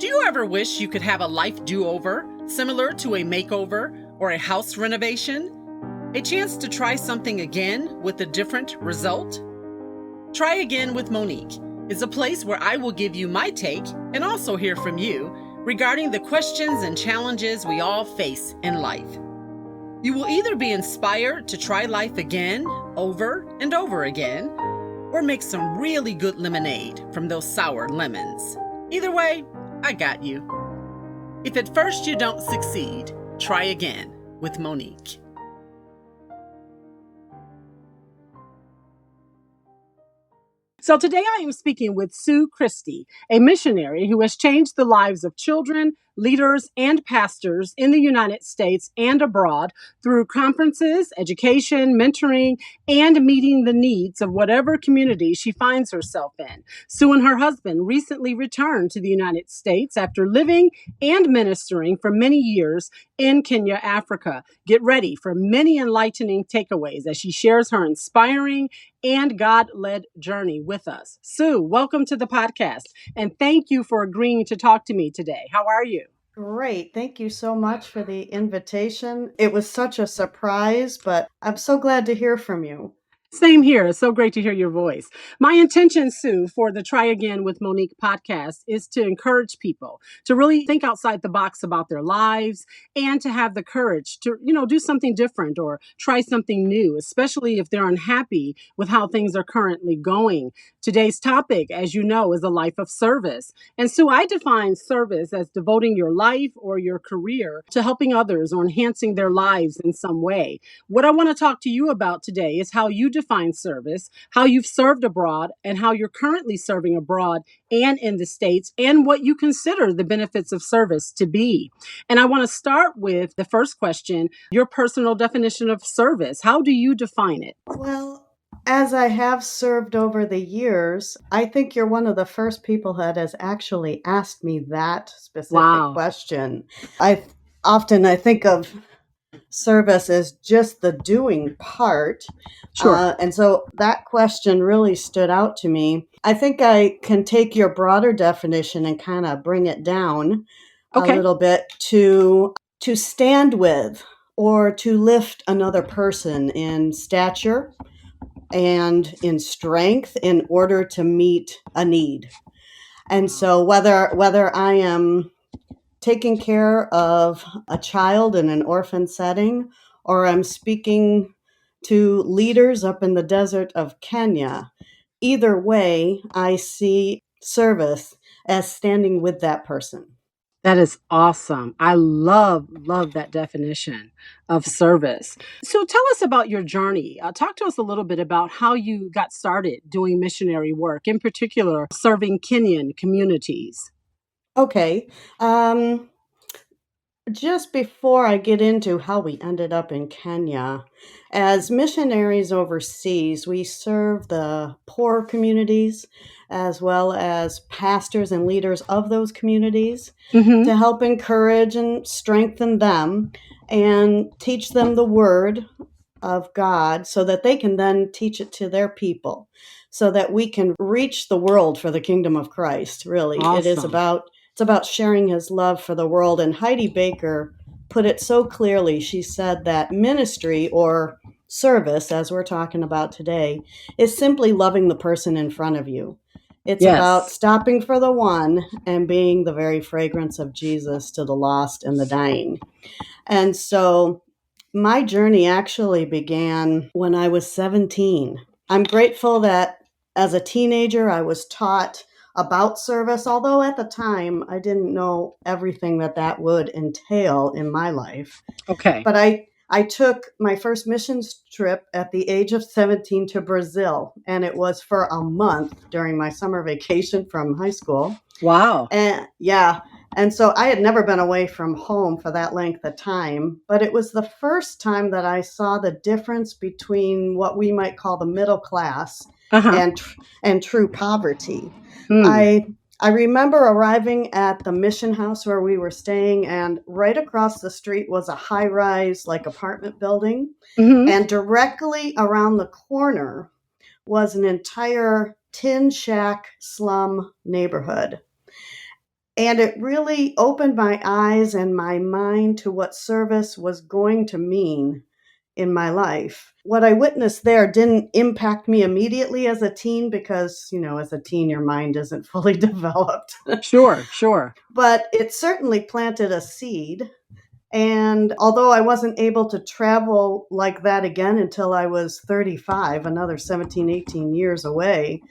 Do you ever wish you could have a life do-over, similar to a makeover or a house renovation? A chance to try something again with a different result? Try Again with Monique is a place where I will give you my take and also hear from you regarding the questions and challenges we all face in life. You will either be inspired to try life again, over and over again, or make some really good lemonade from those sour lemons. Either way, I got you. If at first you don't succeed, try again with Monique. So today I am speaking with Sue Christie, a missionary who has changed the lives of children, leaders, and pastors in the United States and abroad through conferences, education, mentoring, and meeting the needs of whatever community she finds herself in. Sue and her husband recently returned to the United States after living and ministering for many years in Kenya, Africa. Get ready for many enlightening takeaways as she shares her inspiring and God-led journey with us. Sue, welcome to the podcast, and thank you for agreeing to talk to me today. How are you? Great. Thank you so much for the invitation. It was such a surprise, but I'm so glad to hear from you. Same here. It's so great to hear your voice. My intention, Sue, for the Try Again with Monique podcast is to encourage people to really think outside the box about their lives and to have the courage to, do something different or try something new, especially if they're unhappy with how things are currently going. Today's topic, as you know, is a life of service. And Sue, I define service as devoting your life or your career to helping others or enhancing their lives in some way. What I want to talk to you about today is how you define service, how you've served abroad, and how you're currently serving abroad and in the States, and what you consider the benefits of service to be. And I want to start with the first question, your personal definition of service. How do you define it? Well, as I have served over the years, I think you're one of the first people that has actually asked me that specific question. I think of service as just the doing part. Sure. And so that question really stood out to me. I think I can take your broader definition and kind of bring it down a little bit to stand with or to lift another person in stature and in strength in order to meet a need. And so whether I am taking care of a child in an orphan setting, or I'm speaking to leaders up in the desert of Kenya, either way, I see service as standing with that person. That is awesome. I love that definition of service. So tell us about your journey. Talk to us a little bit about how you got started doing missionary work, in particular, serving Kenyan communities. Okay. Just before I get into how we ended up in Kenya, as missionaries overseas, we serve the poor communities as well as pastors and leaders of those communities to help encourage and strengthen them and teach them the word of God so that they can then teach it to their people so that we can reach the world for the kingdom of Christ. Really, Awesome. it's about sharing his love for the world. And Heidi Baker put it so clearly. She said that ministry or service, as we're talking about today, is simply loving the person in front of you. It's about stopping for the one and being the very fragrance of Jesus to the lost and the dying. And so my journey actually began when I was 17. I'm grateful that as a teenager, I was taught about service, although at the time I didn't know everything that would entail in my life. Okay. But I took my first missions trip at the age of 17 to Brazil, and it was for a month during my summer vacation from high school. Wow. And so I had never been away from home for that length of time, but it was the first time that I saw the difference between what we might call the middle class and true poverty. I remember arriving at the mission house where we were staying, and right across the street was a high-rise apartment building, and directly around the corner was an entire tin shack slum neighborhood. And it really opened my eyes and my mind to what service was going to mean in my life. What I witnessed there didn't impact me immediately as a teen because, as a teen, your mind isn't fully developed. Sure, sure. But it certainly planted a seed. And although I wasn't able to travel like that again until I was 35, another 17, 18 years away,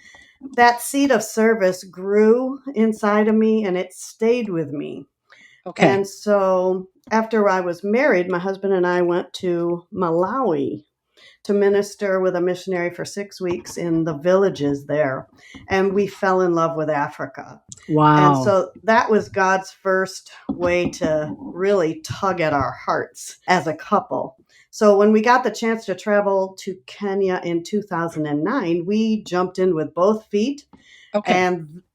that seed of service grew inside of me and it stayed with me. Okay. And so after I was married, my husband and I went to Malawi to minister with a missionary for 6 weeks in the villages there. And we fell in love with Africa. And Wow. so that was God's first way to really tug at our hearts as a couple. So when we got the chance to travel to Kenya in 2009, we jumped in with both feet. Okay.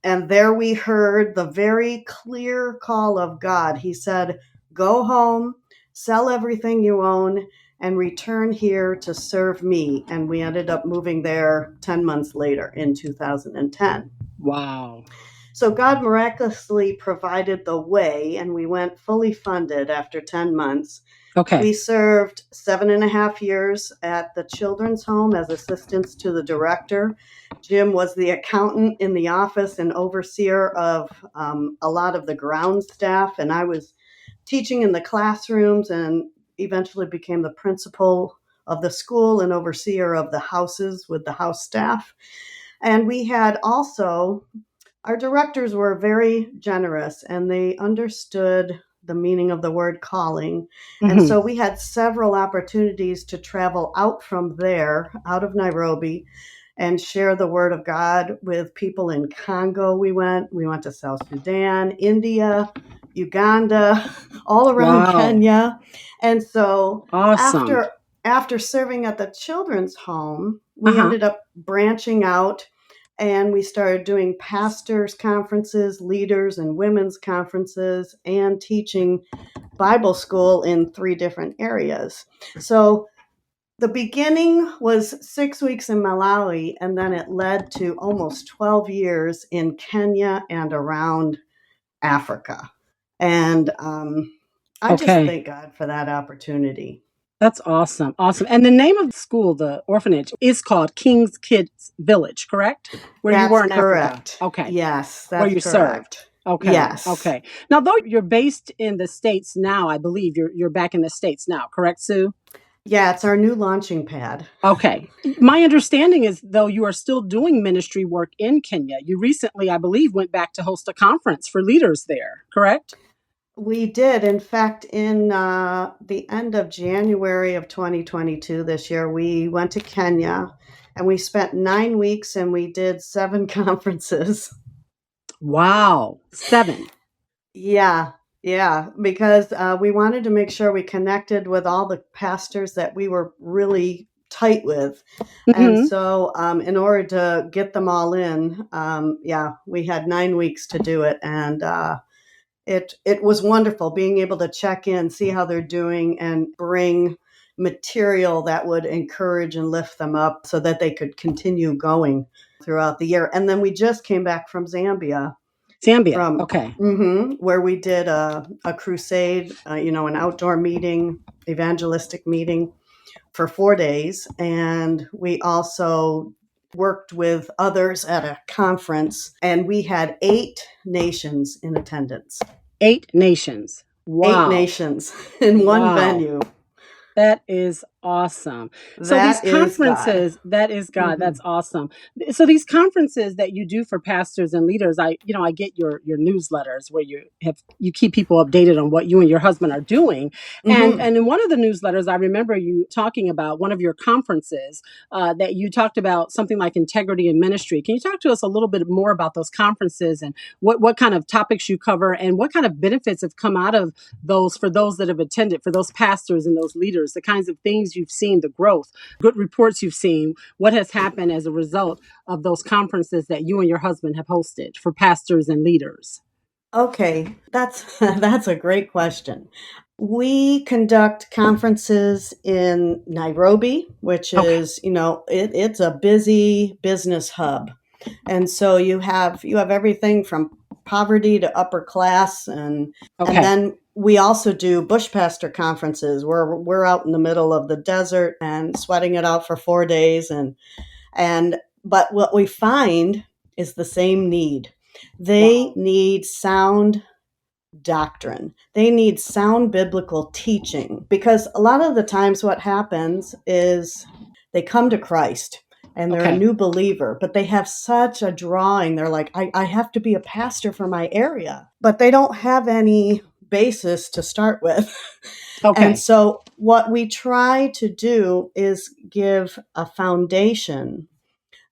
And there we heard the very clear call of God. He said, "Go home, sell everything you own, and return here to serve me." And we ended up moving there 10 months later in 2010. Wow. So God miraculously provided the way, and we went fully funded after 10 months. Okay. We served 7.5 years at the children's home as assistants to the director. Jim was the accountant in the office and overseer of a lot of the ground staff, and I was teaching in the classrooms and eventually became the principal of the school and overseer of the houses with the house staff. And we had also, our directors were very generous and they understood the meaning of the word calling. And Mm-hmm. so we had several opportunities to travel out from there, out of Nairobi, and share the word of God with people in Congo. We went to South Sudan, India, Uganda, all around Wow. Kenya. And so Awesome. after serving at the children's home, we Uh-huh. ended up branching out and we started doing pastors' conferences, leaders and women's conferences, and teaching Bible school in 3 different areas. So the beginning was 6 weeks in Malawi, and then it led to almost 12 years in Kenya and around Africa. And I just Okay. thank God for that opportunity. That's awesome. Awesome. And the name of the school, the orphanage, is called King's Kids Village, correct? Where you That's were in Africa. correct. Okay. Yes, Where that's you served. correct. Okay. Yes. Okay. Now, though you're based in the States now, I believe you're back in the States now, correct, Sue? Yeah, it's our new launching pad. Okay. My understanding is, though, you are still doing ministry work in Kenya. You recently, I believe, went back to host a conference for leaders there, correct? We did. In fact, in the end of January of 2022 this year, we went to Kenya and we spent 9 weeks and we did 7 conferences. Wow. 7. Yeah, yeah, because we wanted to make sure we connected with all the pastors that we were really tight with. And Mm-hmm. so, in order to get them all in, yeah, we had 9 weeks to do it. And it was wonderful being able to check in, see how they're doing, and bring material that would encourage and lift them up so that they could continue going throughout the year. And then we just came back from Zambia, Zambia. from Okay. where we did a crusade, an outdoor meeting, evangelistic meeting for 4 days. And we also worked with others at a conference, and we had 8 nations in attendance. 8 nations. Eight Wow. nations in one Wow. venue. That is awesome. So these That is God. conferences, that is God, Hmm. that's awesome. So these conferences that you do for pastors and leaders, I get your newsletters where you keep people updated on what you and your husband are doing. And Hmm. and in one of the newsletters, I remember you talking about one of your conferences that you talked about something like integrity in ministry. Can you talk to us a little bit more about those conferences and what kind of topics you cover and what kind of benefits have come out of those for those that have attended, for those pastors and those leaders, the kinds of things you've seen, the growth, good reports you've seen, what has happened as a result of those conferences that you and your husband have hosted for pastors and leaders? Okay, that's that's a great question. We conduct conferences in Nairobi, which Okay. is, it's a busy business hub. And so you have everything from poverty to upper class, and Okay. then we also do bush pastor conferences where we're out in the middle of the desert and sweating it out for 4 days, and but what we find is the same need. They Wow. need sound doctrine. They need sound biblical teaching, because a lot of the times what happens is they come to Christ and they're a Okay. new believer, but they have such a drawing. They're like, I have to be a pastor for my area, but they don't have any basis to start with. And Okay. so what we try to do is give a foundation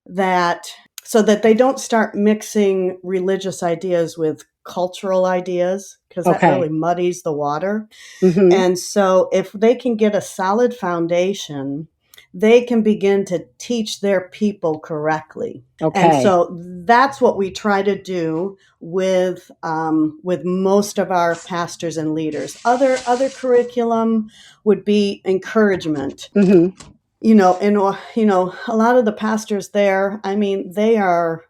that so that they don't start mixing religious ideas with cultural ideas, because that really Okay. muddies the water. Mm-hmm. And so if they can get a solid foundation, they can begin to teach their people correctly. And Okay. so that's what we try to do with most of our pastors and leaders. Other curriculum would be encouragement. Mm-hmm. And a lot of the pastors there, I mean, their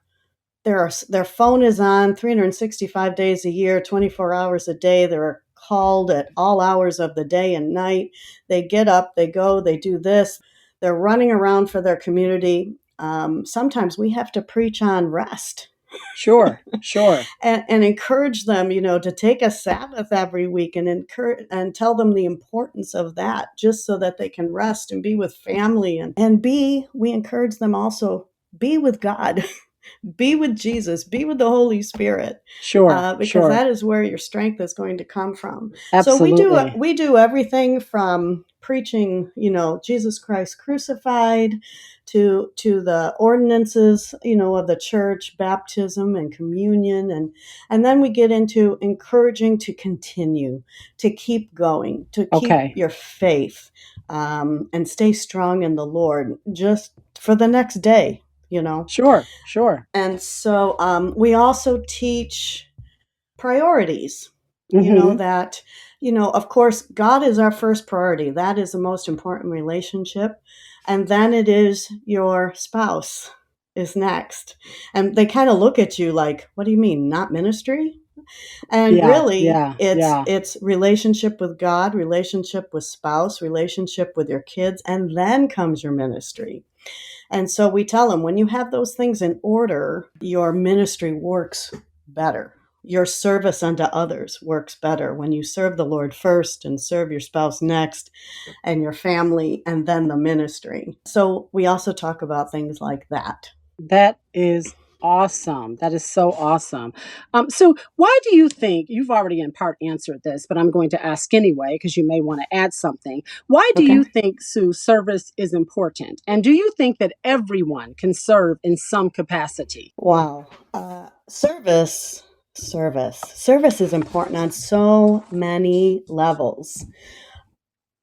phone is on 365 days a year, 24 hours a day. They're called at all hours of the day and night. They get up, they go, they do this. They're running around for their community. Sometimes we have to preach on rest. Sure. Sure. And encourage them, to take a Sabbath every week, and encourage and tell them the importance of that, just so that they can rest and be with family, and we encourage them also, be with God. Be with Jesus, be with the Holy Spirit, Sure. because Sure. that is where your strength is going to come from. So Absolutely. we do everything from preaching, Jesus Christ crucified, to the ordinances, of the church, baptism and communion, and then we get into encouraging to continue, to keep going, to keep Okay. your faith, and stay strong in the Lord, just for the next day. Sure. Sure. And so we also teach priorities, Mm-hmm. that, of course, God is our first priority. That is the most important relationship. And then it is your spouse is next. And they kind of look at you like, what do you mean, not ministry? And Yeah. really, Yeah. it's Yeah. it's relationship with God, relationship with spouse, relationship with your kids, and then comes your ministry. And so we tell them, when you have those things in order, your ministry works better. Your service unto others works better when you serve the Lord first and serve your spouse next, and your family, and then the ministry. So we also talk about things like that. That is awesome. That is so awesome. So, why do you think you've already in part answered this, but I'm going to ask anyway because you may want to add something. Why do Okay. you think, Sue, service is important? And do you think that everyone can serve in some capacity? Wow. Service is important on so many levels.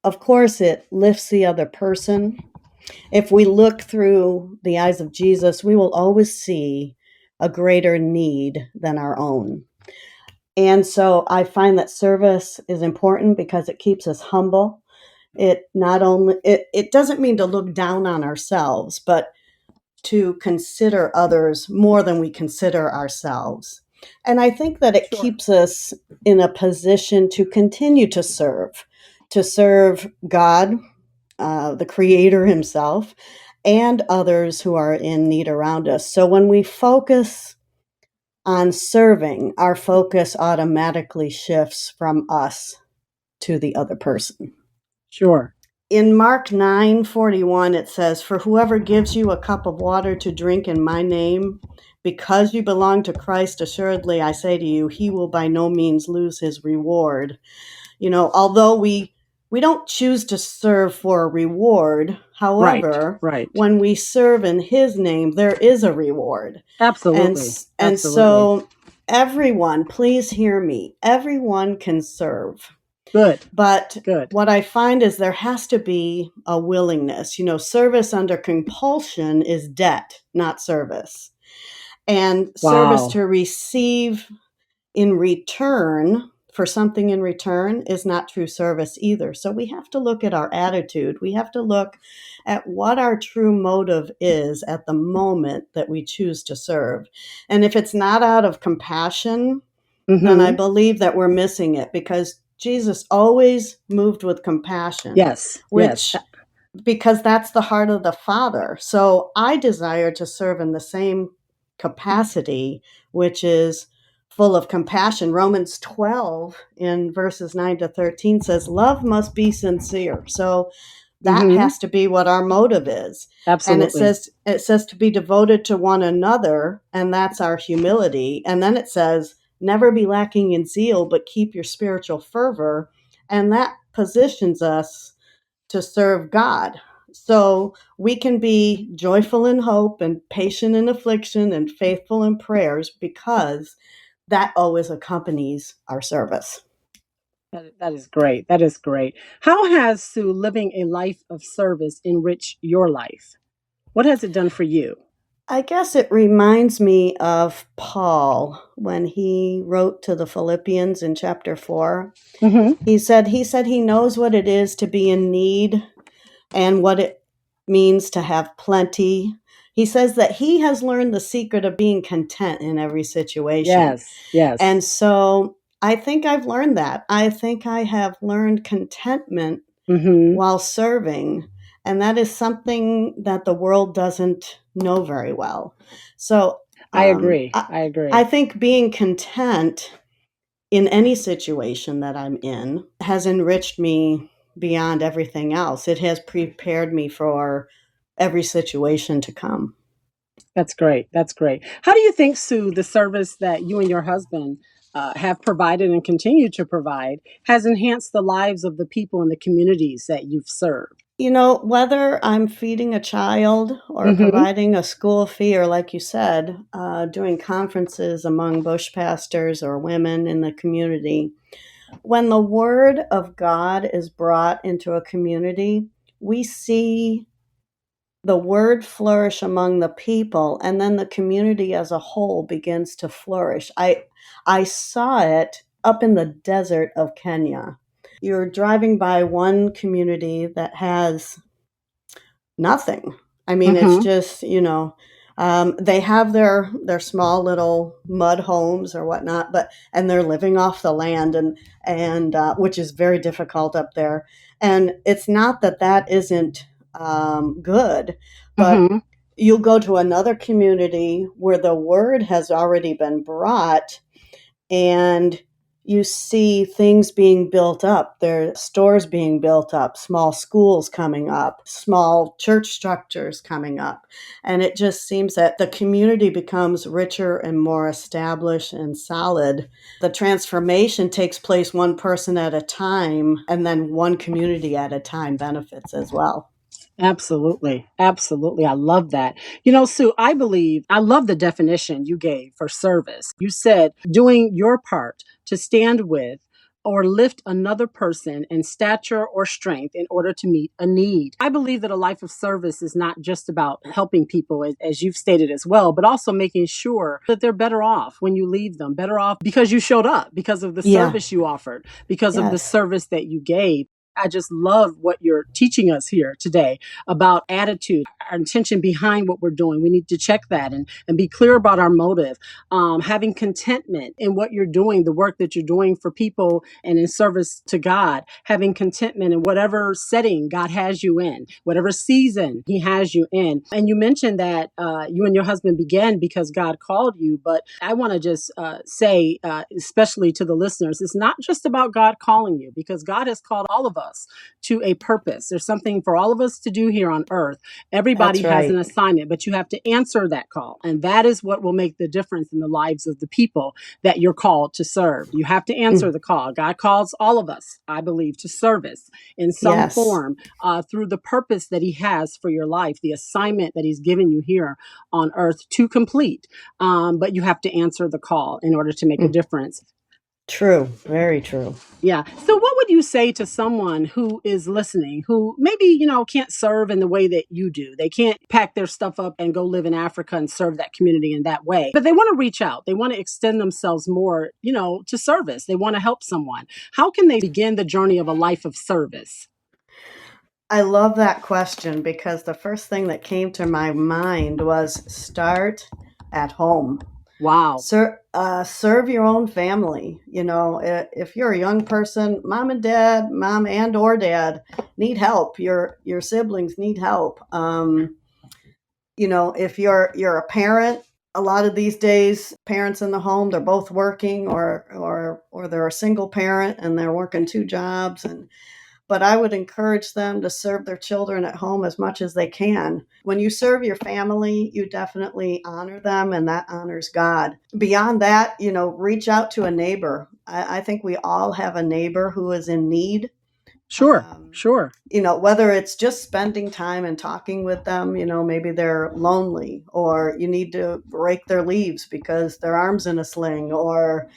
Of course, it lifts the other person. If we look through the eyes of Jesus, we will always see a greater need than our own. And so I find that service is important because it keeps us humble. It doesn't mean to look down on ourselves, but to consider others more than we consider ourselves. And I think that it Sure. keeps us in a position to continue to serve God, the Creator Himself, and others who are in need around us. So when we focus on serving, our focus automatically shifts from us to the other person. Sure. In Mark 9:41, it says, "For whoever gives you a cup of water to drink in my name, because you belong to Christ, assuredly I say to you, he will by no means lose his reward." Although we don't choose to serve for a reward, Right. however, Right. when we serve in his name, there is a reward. and Absolutely. and Absolutely. so everyone, please hear me, everyone can serve. Good. But Good. what I find is there has to be a willingness. Service under compulsion is debt, not service. And service Wow. to receive in return for something in return is not true service either. So we have to look at our attitude. We have to look at what our true motive is at the moment that we choose to serve. And if it's not out of compassion, then I believe that we're missing it, because Jesus always moved with compassion, Yes, yes. which, because that's the heart of the Father. So I desire to serve in the same capacity, which is full of compassion. Romans 12 in verses 9 to 13 says, love must be sincere. So that has to be what our motive is. And Absolutely. it says to be devoted to one another, and that's our humility. And then it says, never be lacking in zeal, but keep your spiritual fervor. And that positions us to serve God. So we can be joyful in hope and patient in affliction and faithful in prayers, because that always accompanies our service. That is great. That is great. How has, Sue, living a life of service enriched your life? What has it done for you? I guess it reminds me of Paul when he wrote to the Philippians in chapter 4. Mm-hmm. He said he knows what it is to be in need and what it means to have plenty. He says that he has learned the secret of being content in every situation. Yes, yes. And so I think I've learned that. I think I have learned contentment Mm-hmm. while serving. And that is something that the world doesn't know very well. So I agree. I, I I agree. think being content in any situation that I'm in has enriched me beyond everything else. It has prepared me for every situation to come. That's great. That's great. How do you think, Sue, the service that you and your husband have provided and continue to provide has enhanced the lives of the people in the communities that you've served? You know, whether I'm feeding a child or Mm-hmm. providing a school fee, or like you said, doing conferences among bush pastors or women in the community, when the word of God is brought into a community, we see the word flourish among the people, and then the community as a whole begins to flourish. I saw it up in the desert of Kenya. You're driving by one community that has nothing. I mean, it's Mm-hmm. just, they have their small little mud homes or whatnot, and they're living off the land, and which is very difficult up there. And it's not that that isn't good, but Mm-hmm. you'll go to another community where the word has already been brought, and you see things being built up. There are stores being built up, small schools coming up, small church structures coming up. And it just seems that the community becomes richer and more established and solid. The transformation takes place one person at a time, and then one community at a time benefits as well. Absolutely. Absolutely. I love that. You know, Sue, I love the definition you gave for service. You said doing your part to stand with or lift another person in stature or strength in order to meet a need. I believe that a life of service is not just about helping people, as you've stated as well, but also making sure that they're better off when you leave them, better off because you showed up, because of the Yeah. service you offered, because of the Yes. service that you gave. I just love what you're teaching us here today about attitude, our intention behind what we're doing. We need to check that and be clear about our motive. Having contentment in what you're doing, the work that you're doing for people and in service to God. Having contentment in whatever setting God has you in, whatever season He has you in. And you mentioned that you and your husband began because God called you. But I want to just say, especially to the listeners, it's not just about God calling you, because God has called all of us to a purpose. There's something for all of us to do here on earth. Everybody That's has an right. assignment, but you have to answer that call. And that is what will make the difference in the lives of the people that you're called to serve. You have to answer Mm. the call. God calls all of us, I believe, to service in some Yes. form through the purpose that He has for your life, the assignment that He's given you here on earth to complete. But you have to answer the call in order to make a Mm. difference. True. Very true. Yeah. So what would you say to someone who is listening, who maybe, can't serve in the way that you do? They can't pack their stuff up and go live in Africa and serve that community in that way. But they want to reach out. They want to extend themselves more, to service. They want to help someone. How can they begin the journey of a life of service? I love that question because the first thing that came to my mind was start at home. Wow. Serve your own family. If you're a young person, mom and or dad need help. Your siblings need help. If you're a parent, a lot of these days, parents in the home, they're both working, or they're a single parent and they're working two jobs. But I would encourage them to serve their children at home as much as they can. When you serve your family, you definitely honor them, and that honors God. Beyond that, reach out to a neighbor. I think we all have a neighbor who is in need. Sure. Sure. Whether it's just spending time and talking with them, maybe they're lonely, or you need to rake their leaves because their arm's in a sling, or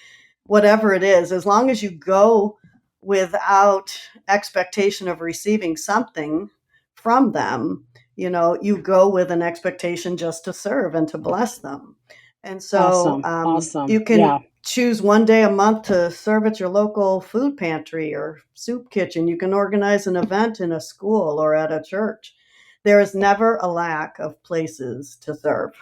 whatever it is, as long as you go without expectation of receiving something from them, you go with an expectation just to serve and to bless them. And so Awesome. you can Yeah. choose one day a month to serve at your local food pantry or soup kitchen. You can organize an event in a school or at a church. There is never a lack of places to serve.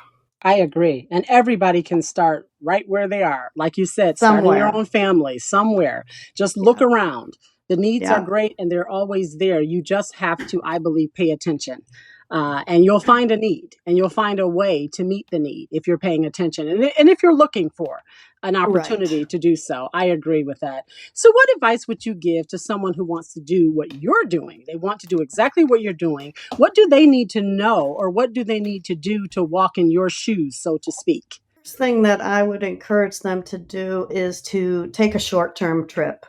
I agree. And everybody can start right where they are. Like you said, starting your Somewhere. own family somewhere. Just look Yeah. around. The needs are Yeah. great and they're always there. You just have to, I believe, pay attention. And you'll find a need and you'll find a way to meet the need if you're paying attention and if you're looking for an Right. opportunity to do so. I agree with that. So, what advice would you give to someone who wants to do what you're doing? They want to do exactly what you're doing. What do they need to know or what do they need to do to walk in your shoes, so to speak? First thing that I would encourage them to do is to take a short-term trip.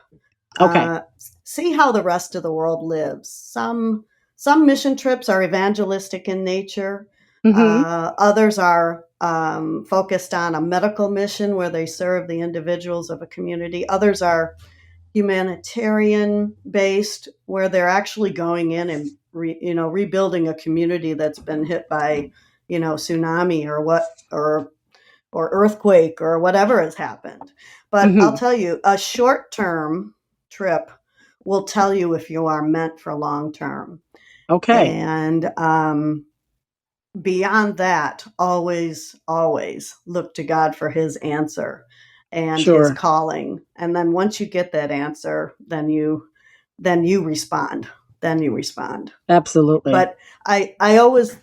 Okay. Uh, See how the rest of the world lives. Some mission trips are evangelistic in nature. Mm-hmm. Others are focused on a medical mission where they serve the individuals of a community. Others are humanitarian based, where they're actually going in and rebuilding a community that's been hit by tsunami or earthquake or whatever has happened. But I'll Mm-hmm. tell you, a short term trip will tell you if you are meant for long term. Okay. And beyond that, always look to God for his answer and his Sure. calling. And then once you get that answer, then you respond. Then you respond. Absolutely. But I always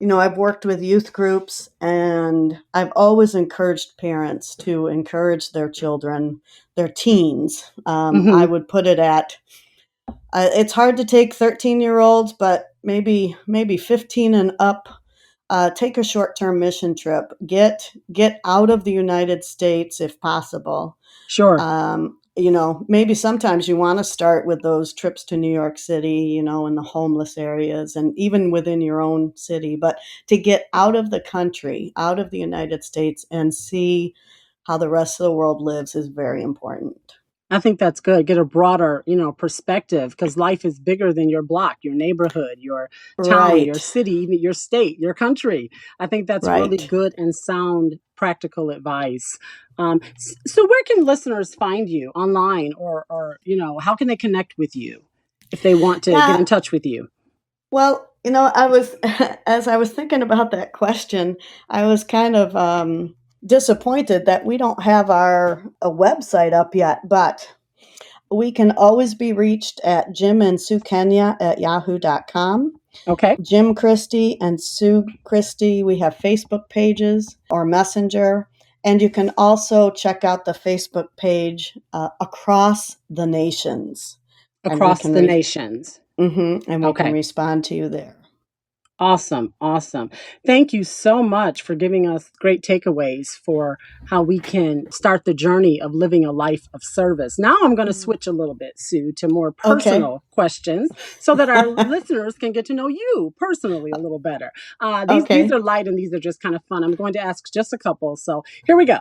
I've worked with youth groups, and I've always encouraged parents to encourage their children, their teens. I Mm-hmm. would put it at it's hard to take 13-year-olds, but maybe 15 and up. Take a short-term mission trip. Get out of the United States if possible. Sure. Maybe sometimes you want to start with those trips to New York City, in the homeless areas and even within your own city, but to get out of the country, out of the United States, and see how the rest of the world lives is very important. I think that's good. Get a broader, perspective because life is bigger than your block, your neighborhood, your town, your Right, city, even your state, your country. I think that's really right. good and sound practical advice. So where can listeners find you online or, how can they connect with you if they want to get Yeah, in touch with you? well, I was, as I was thinking about that question, I was kind of disappointed that we don't have our a website up yet, but we can always be reached at Jim and Sue Kenya at yahoo.com. Okay. Jim Christie and Sue Christie, we have Facebook pages or Messenger. And you can also check out the Facebook page Across the Nations. And we Across can the nations. and we can Okay. respond to you there. Awesome. Awesome. Thank you so much for giving us great takeaways for how we can start the journey of living a life of service. Now I'm going to switch a little bit, Sue, to more Okay. personal questions so that our listeners can get to know you personally a little better. These Okay. are light and these are just kind of fun. I'm going to ask just a couple. So here we go.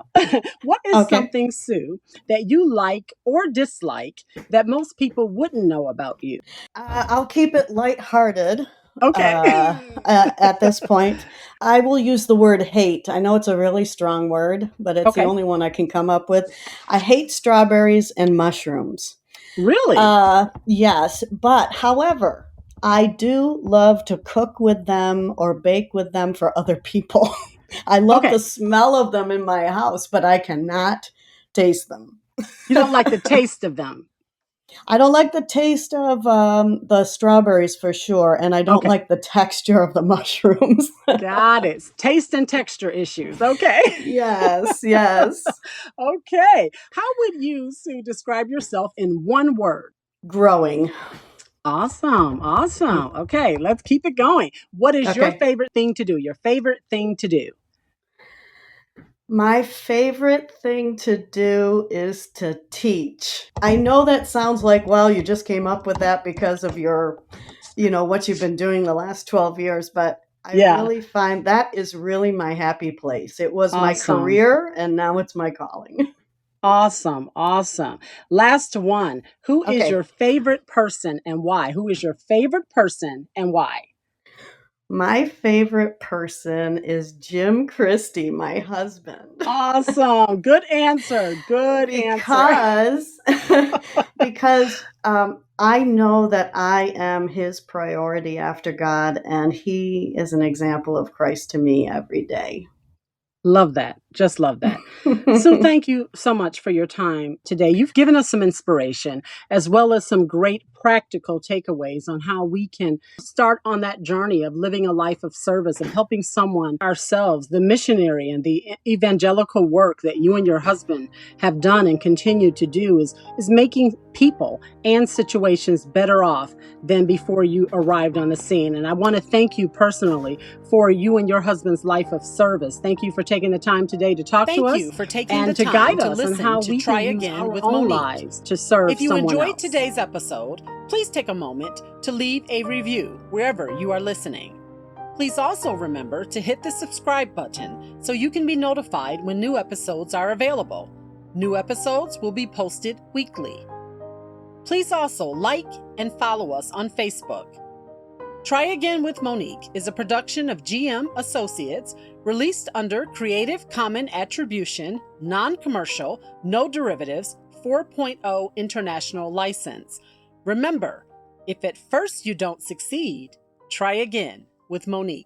What is Okay. something, Sue, that you like or dislike that most people wouldn't know about you? I'll keep it lighthearted. Okay. At this point, I will use the word hate. I know it's a really strong word, but it's the Okay. only one I can come up with. I hate strawberries and mushrooms. Really? Yes, but however, I do love to cook with them or bake with them for other people. I love the Okay. smell of them in my house, but I cannot taste them. You don't like the taste of them. I don't like the taste of the strawberries for sure, and I don't Okay. like the texture of the mushrooms. Got it. Taste and texture issues. Okay. Yes, yes. Okay. How would you, Sue, describe yourself in one word? Growing. Awesome. Awesome. Okay. Let's keep it going. What is your Okay. favorite thing to do? Your favorite thing to do? My favorite thing to do is to teach. I know that sounds like, well, you just came up with that because of your, what you've been doing the last 12 years, but I Yeah. really find that is really my happy place. It was my Awesome. career and now it's my calling. Awesome. Awesome. Last one. Who is Okay. your favorite person and why? Who is your favorite person and why? My favorite person is Jim Christie, my husband. Awesome. Good answer. Good answer. because because I know that I am his priority after God, and he is an example of Christ to me every day. Love that. Just love that. So, thank you so much for your time today. You've given us some inspiration as well as some great practical takeaways on how we can start on that journey of living a life of service, of helping someone ourselves, the missionary and the evangelical work that you and your husband have done and continue to do is making people and situations better off than before you arrived on the scene. And I want to thank you personally for you and your husband's life of service. Thank you for taking the time today to talk to Thank us you for taking the and to time guide to us on listen how to we Try can use Again our with own Monique. lives to serve If you someone enjoyed else. today's episode, please take a moment to leave a review wherever you are listening. Please also remember to hit the subscribe button so you can be notified when new episodes are available. New episodes will be posted weekly. Please also like and follow us on Facebook. Try Again with Monique is a production of GM Associates, released under Creative Commons Attribution, Non-Commercial, No Derivatives 4.0 International License. Remember, if at first you don't succeed, try again with Monique.